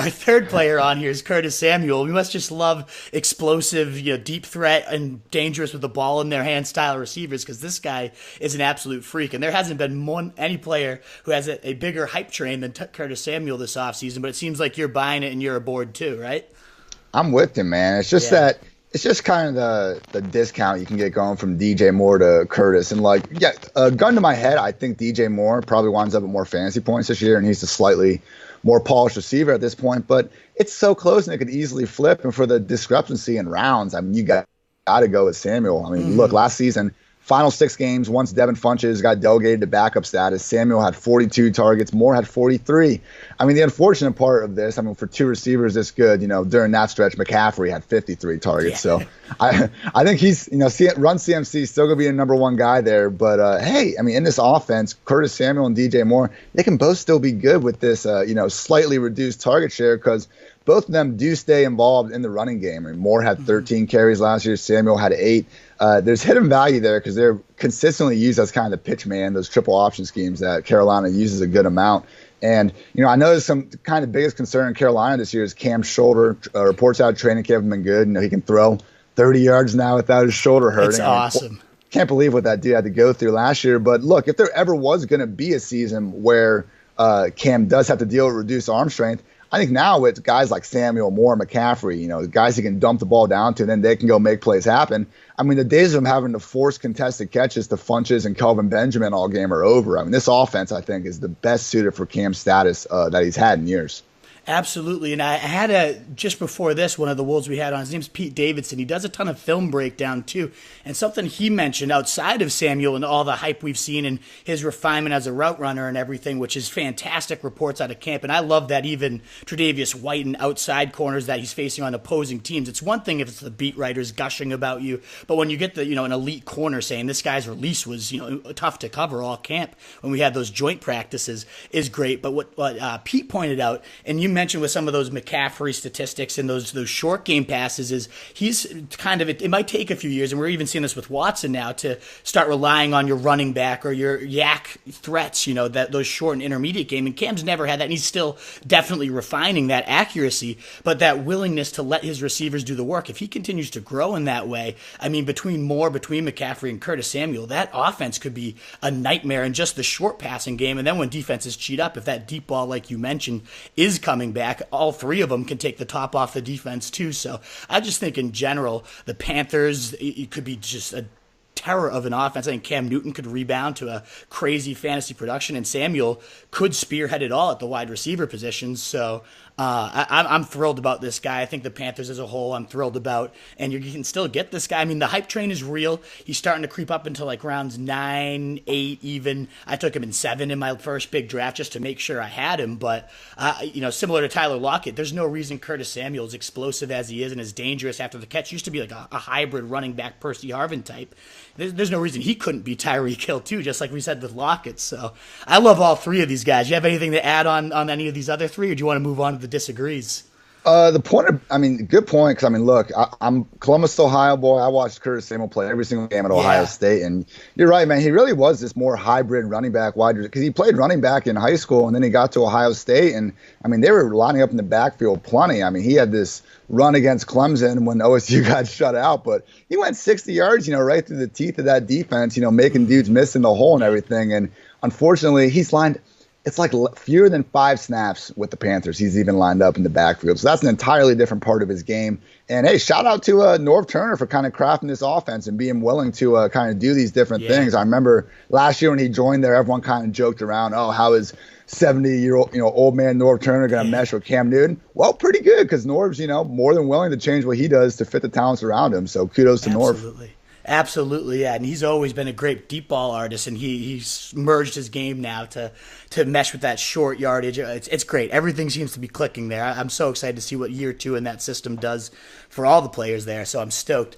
Our third player on here is Curtis Samuel. We must just love explosive, deep threat and dangerous with the ball in their hand style receivers because this guy is an absolute freak. And there hasn't been any player who has a bigger hype train than Curtis Samuel this offseason, but it seems like you're buying it and you're aboard too, right? I'm with him, man. It's just that it's just kind of the discount you can get going from DJ Moore to Curtis. And gun to my head, I think DJ Moore probably winds up with more fantasy points this year, and he's a slightly more polished receiver at this point. But it's so close, and it could easily flip. And for the discrepancy in rounds, I mean, you got to go with Samuel. I mean, look, last season, final 6 games, once Devin Funches got delegated to backup status, Samuel had 42 targets, Moore had 43. I mean, the unfortunate part of this, for 2 receivers this good, during that stretch, McCaffrey had 53 targets. So I think he's, run CMC still going to be a number 1 guy there. But, hey, in this offense, Curtis Samuel and DJ Moore, they can both still be good with this, slightly reduced target share because both of them do stay involved in the running game. Moore had 13 carries last year. Samuel had 8. There's hidden value there because they're consistently used as kind of the pitch man, those triple option schemes that Carolina uses a good amount. And, I know there's some kind of biggest concern in Carolina this year is Cam's shoulder. Reports out of training camp have been good. He can throw 30 yards now without his shoulder hurting. It's awesome. Can't believe what that dude had to go through last year. But look, if there ever was going to be a season where Cam does have to deal with reduced arm strength, I think now it's guys like Samuel, Moore, McCaffrey, guys he can dump the ball down to, and then they can go make plays happen. The days of him having to force contested catches to Funches and Kelvin Benjamin all game are over. This offense, I think, is the best suited for Cam's status that he's had in years. Absolutely. And I had just before this, one of the Wolves we had on, his name's Pete Davidson. He does a ton of film breakdown too. And something he mentioned outside of Samuel and all the hype we've seen and his refinement as a route runner and everything, which is fantastic reports out of camp. And I love that even Tre'Davious White and outside corners that he's facing on opposing teams. It's one thing if it's the beat writers gushing about you, but when you get an elite corner saying this guy's release was, tough to cover all camp when we had those joint practices is great. But what Pete pointed out, and you mentioned with some of those McCaffrey statistics and those short game passes is he's kind of, it might take a few years, and we're even seeing this with Watson now, to start relying on your running back or your yak threats, that those short and intermediate game. And Cam's never had that, and he's still definitely refining that accuracy, but that willingness to let his receivers do the work. If he continues to grow in that way, between McCaffrey and Curtis Samuel, that offense could be a nightmare in just the short passing game. And then when defenses cheat up, if that deep ball, like you mentioned, is coming back, all 3 of them can take the top off the defense too. So I just think in general, the Panthers, it could be just a terror of an offense. I think Cam Newton could rebound to a crazy fantasy production, and Samuel could spearhead it all at the wide receiver position. So I'm thrilled about this guy. I think the Panthers as a whole, I'm thrilled about, and you can still get this guy. The hype train is real. He's starting to creep up into rounds 9, 8 even. I took him in 7 in my first big draft just to make sure I had him. But, similar to Tyler Lockett, there's no reason Curtis Samuel, as explosive as he is and as dangerous after the catch, used to be a hybrid running back Percy Harvin type. There's no reason he couldn't be Tyreek Hill too, just like we said with Lockett. So I love all 3 of these guys. Do you have anything to add on any of these other 3, or do you want to move on to the disagrees? The point good point, because look, I'm Columbus, Ohio boy. I watched Curtis Samuel play every single game at Ohio State, and you're right, man. He really was this more hybrid running back wide, because he played running back in high school, and then he got to Ohio State, and they were lining up in the backfield plenty. He had this run against Clemson when OSU got shut out, but he went 60 yards, right through the teeth of that defense, making dudes miss in the hole and everything. And unfortunately, he's lined. It's fewer than 5 snaps with the Panthers he's even lined up in the backfield. So that's an entirely different part of his game. And, hey, shout out to Norv Turner for kind of crafting this offense and being willing to kind of do these different things. I remember last year when he joined there, everyone kind of joked around, how is 70-year-old old man Norv Turner going to mesh with Cam Newton? Well, pretty good, because Norv's more than willing to change what he does to fit the talents around him. So kudos to Norv. Absolutely, yeah. And he's always been a great deep ball artist, and he's merged his game now to mesh with that short yardage. It's great. Everything seems to be clicking there. I'm so excited to see what year 2 in that system does for all the players there, so I'm stoked.